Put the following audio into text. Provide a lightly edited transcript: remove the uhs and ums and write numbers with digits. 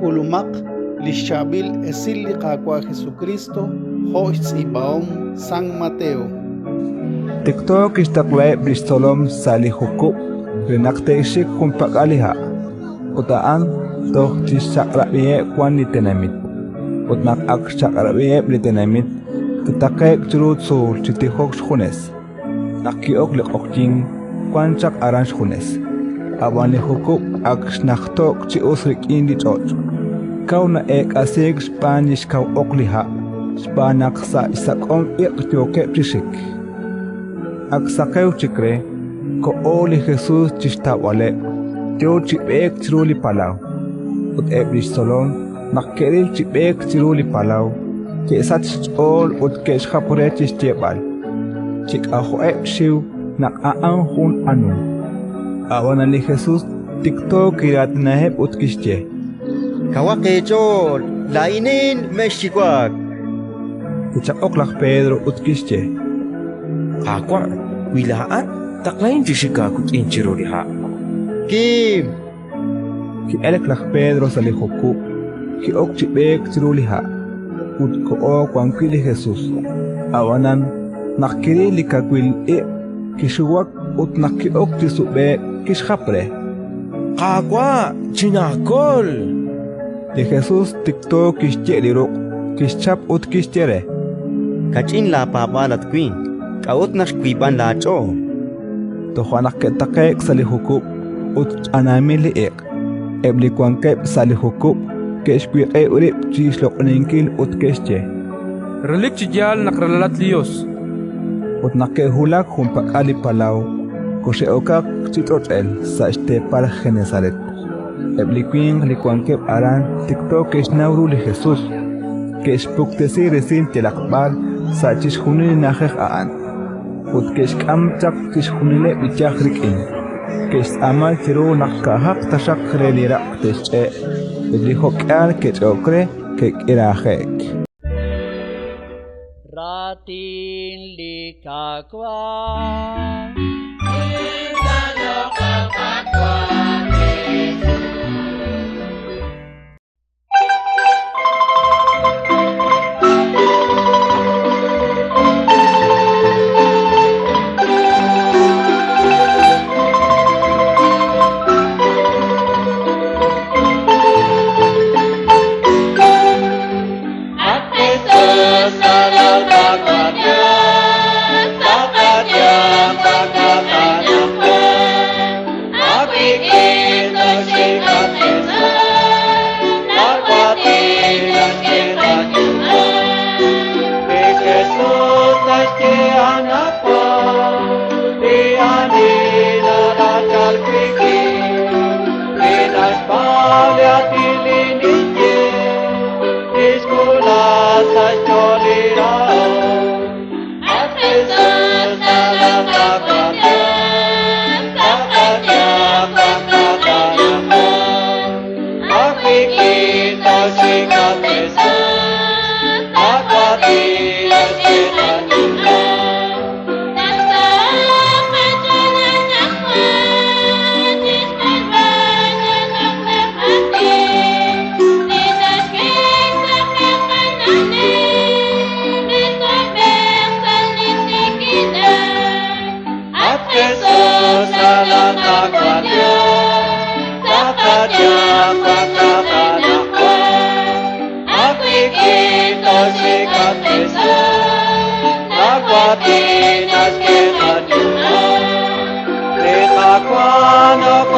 kulumak lishabil esili kakwa Jesucristo hoits ibaom San Mateo. TikTok istaklay bristolom salihuku renakte ishik kumpak aliha utaan toh tisakrabiye kwan litenamit utnak ak sakrabiye litenamit tetakek curut sul citihok shunes nakiok lekokjing kwan sak aran shunes awan lihukuk ak snaktok ci usrik indi chot kau na ek asig Spanish kau okliha Spanak sa isakong ikyoke prisik ak sakeu chikre ko oli Jesus chistawale yo chipek chiruli palau ut ebris solon nakkeril chipek chiruli palau ke sat ol ut ke schapure chistebal chik aho shiu nak aan hun anu awana li Jesus TikTok irat naheb ut kiste kawake chol lainin meshikwak Kecak oklak Pedro ut kiste Aqua, wilaan, taklayin jishika kut inchiro liha. Kim! Ki eleklak Pedro sa lihoku, ki ok chibek chiruliha, ut ko ok wangkili Jesus. Awanan, nakiri likakwil kishuwak ut nakiok chisube kishapre. Aqua, chinakol! Di Jesus TikTok kishche lirok, kishchap ut kistere. Kachin la papalat queen. Kaut nas kuiban lacho. Tohanak ketakek sa lihuku, ut anamili ek. Ebli kwangkep sa lihuku, keshkwik urip chislok ningkil ut keshche. Relik chijal nakralalat lios. Ut nakehulak humpak ali palau, kose okak chitrotel sa estepal Genesaret. Ebli kwing likwangkep aran TikTok kesnauru li Jesus. Keshpuktesi resin telakbal sa chishunil nakek aan. Ut kesh kamchak tishunile bichakrikin kesh amal tiro nakahak tashak relirak teshe iblikokal kechokre kek irahek ratin likakwa Aqua no